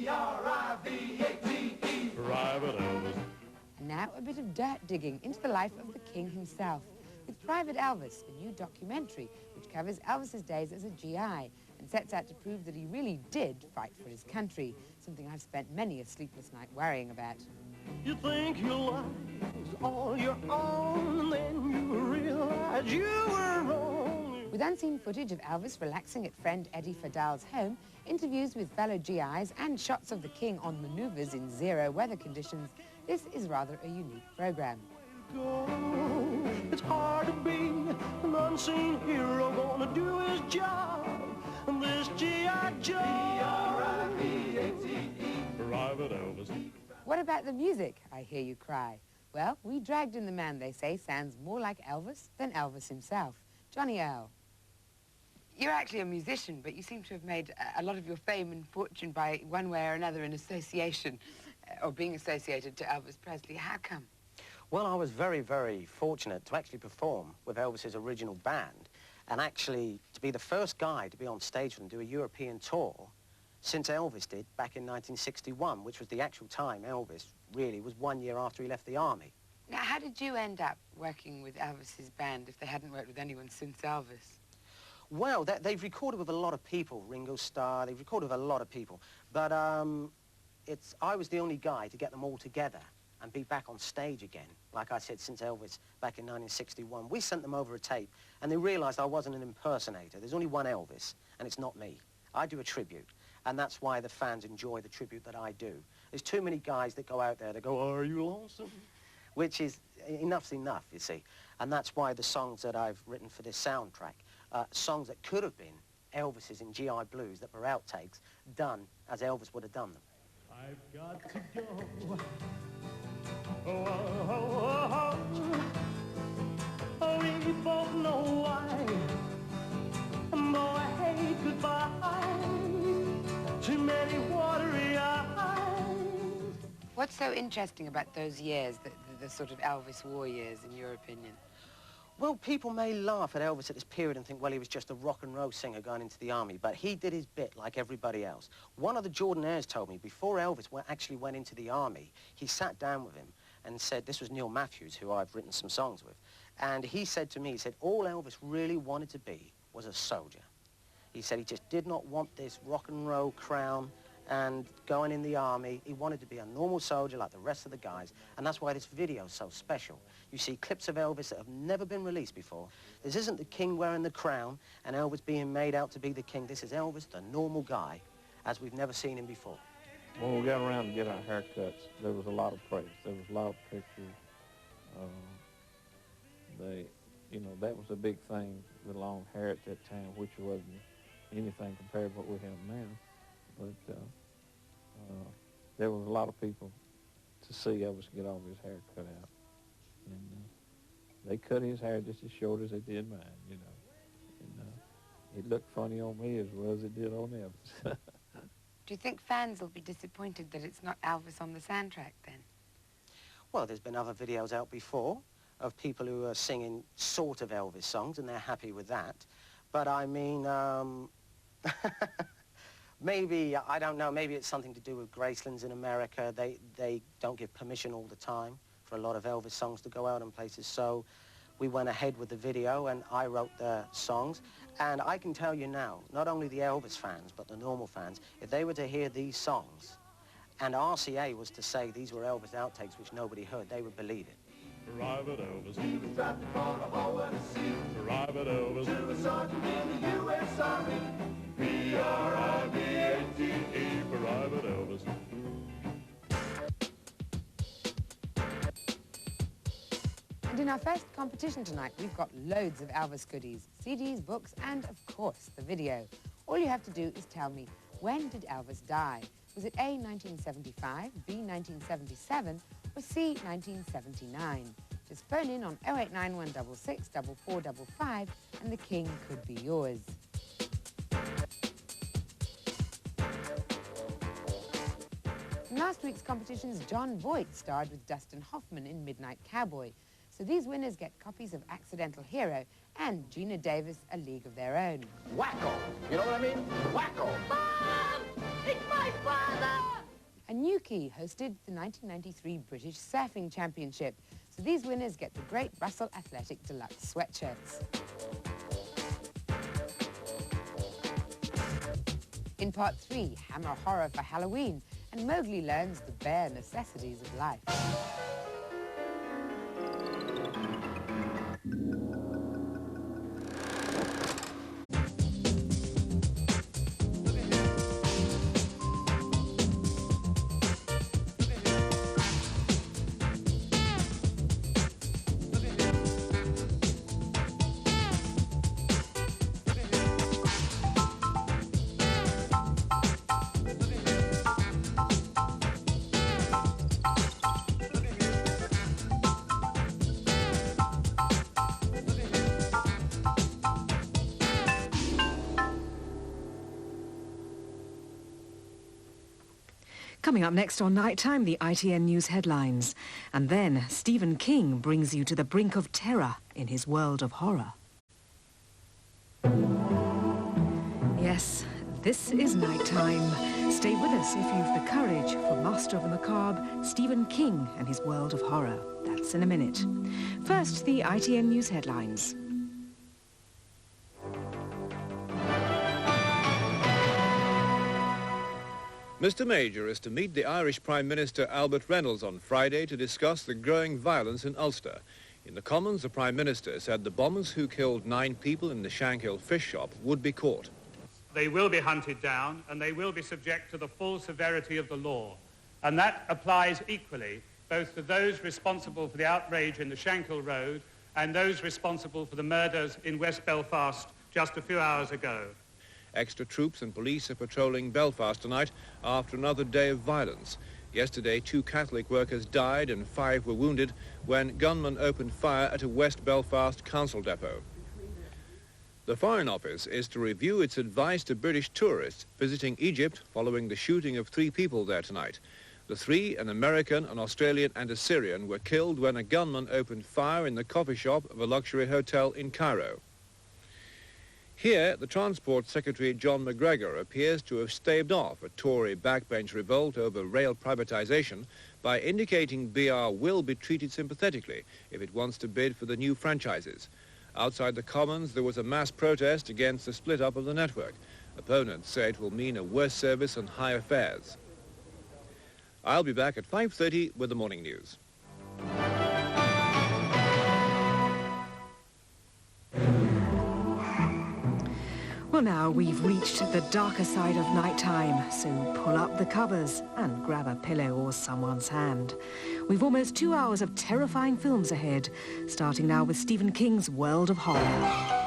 P-R-I-V-A-T-E. Private Elvis. And now a bit of dirt digging into the life of the king himself with Private Elvis, a new documentary which covers Elvis's days as a GI and sets out to prove that he really did fight for his country, something I've spent many a sleepless night worrying about. You think your life is all your own, and then you realize you were wrong. With unseen footage of Elvis relaxing at friend Eddie Fadal's home, interviews with fellow GIs and shots of the king on manoeuvres in zero weather conditions, this is rather a unique program. It's hard to be an unseen hero, gonna do his job, and this G.I. Joe. P-R-I-V-A-T-E. Private Elvis. What about the music, I hear you cry? Well, we dragged in the man they say sounds more like Elvis than Elvis himself, Johnny Earl. You're actually a musician, but you seem to have made a lot of your fame and fortune by one way or another in association, or being associated to Elvis Presley. How come? Well, I was very, very fortunate to actually perform with Elvis's original band and actually to be the first guy to be on stage and do a European tour since Elvis did back in 1961, which was the actual time Elvis really was 1 year after he left the army. Now, how did you end up working with Elvis's band if they hadn't worked with anyone since Elvis? Well, they've recorded with a lot of people, Ringo Starr, they've recorded with a lot of people, but I was the only guy to get them all together and be back on stage again, like I said, since Elvis back in 1961. We sent them over a tape, and they realized I wasn't an impersonator. There's only one Elvis, and it's not me. I do a tribute, and that's why the fans enjoy the tribute that I do. There's too many guys that go out there that go, "Are you lonesome?" Which is, enough's enough, you see. And that's why the songs that I've written for this soundtrack, songs that could have been Elvis's in GI Blues that were outtakes, done as Elvis would have done them. I've got to go. Oh, oh, oh, oh. Oh, we both know why. Boy, hey, goodbye. Too many watery eyes. What's so interesting about those years, the sort of Elvis war years, in your opinion? Well, people may laugh at Elvis at this period and think, well, he was just a rock and roll singer going into the army, but he did his bit like everybody else. One of the Jordanaires told me before Elvis actually went into the army, he sat down with him and said, this was Neil Matthews, who I've written some songs with, and he said to me, he said, all Elvis really wanted to be was a soldier. He said he just did not want this rock and roll crown and going in the army. He wanted to be a normal soldier like the rest of the guys, and that's why this video is so special. You see clips of Elvis that have never been released before. This isn't the king wearing the crown and Elvis being made out to be the king. This is Elvis, the normal guy, as we've never seen him before. When we got around to get our haircuts, there was a lot of praise. There was a lot of pictures. That was a big thing, the long hair at that time, which wasn't anything compared to what we have now. But there was a lot of people to see Elvis get all of his hair cut out. And they cut his hair just as short as they did mine, you know. And it looked funny on me as well as it did on Elvis. Do you think fans will be disappointed that it's not Elvis on the soundtrack, then? Well, there's been other videos out before of people who are singing sort of Elvis songs, and they're happy with that. But I mean, maybe, I don't know, maybe it's something to do with Gracelands in America. They don't give permission all the time for a lot of Elvis songs to go out in places. So we went ahead with the video, and I wrote the songs. And I can tell you now, not only the Elvis fans, but the normal fans, if they were to hear these songs, and RCA was to say these were Elvis outtakes, which nobody heard, they would believe it. Private Elvis. He was drafted for a war at sea. Private Elvis. To a sergeant in the U.S. Army. P-R-I-V-A-T-E. Private Elvis. And in our first competition tonight, we've got loads of Elvis goodies, CDs, books, and, of course, the video. All you have to do is tell me, when did Elvis die? Was it A, 1975, B, 1977, or C, 1979? Just phone in on 089166 4455 and the king could be yours. In last week's competitions, John Voight starred with Dustin Hoffman in Midnight Cowboy. So these winners get copies of Accidental Hero and Gina Davis, A League of Their Own. Wacko! You know what I mean? Wacko! Mom! It's my father! Turkey hosted the 1993 British Surfing Championship, so these winners get the great Russell Athletic Deluxe sweatshirts. In part 3, Hammer Horror for Halloween, and Mowgli learns the bare necessities of life. Coming up next on Nighttime, the ITN News headlines. And then Stephen King brings you to the brink of terror in his world of horror. Yes, this is Nighttime. Stay with us if you've the courage for Master of the Macabre, Stephen King and his world of horror. That's in a minute. First, the ITN News headlines. Mr Major is to meet the Irish Prime Minister Albert Reynolds on Friday to discuss the growing violence in Ulster. In the Commons, the Prime Minister said the bombers who killed 9 people in the Shankill fish shop would be caught. They will be hunted down and they will be subject to the full severity of the law. And that applies equally both to those responsible for the outrage in the Shankill Road and those responsible for the murders in West Belfast just a few hours ago. Extra troops and police are patrolling Belfast tonight after another day of violence. Yesterday, 2 Catholic workers died and 5 were wounded when gunmen opened fire at a West Belfast council depot. The Foreign Office is to review its advice to British tourists visiting Egypt following the shooting of 3 people there tonight. The 3, an American, an Australian and a Syrian, were killed when a gunman opened fire in the coffee shop of a luxury hotel in Cairo. Here, the Transport Secretary John McGregor appears to have staved off a Tory backbench revolt over rail privatisation by indicating BR will be treated sympathetically if it wants to bid for the new franchises. Outside the Commons, there was a mass protest against the split-up of the network. Opponents say it will mean a worse service and higher fares. I'll be back at 5:30 with the morning news. Well, now we've reached the darker side of nighttime, so pull up the covers and grab a pillow or someone's hand. We've almost 2 hours of terrifying films ahead, starting now with Stephen King's world of horror.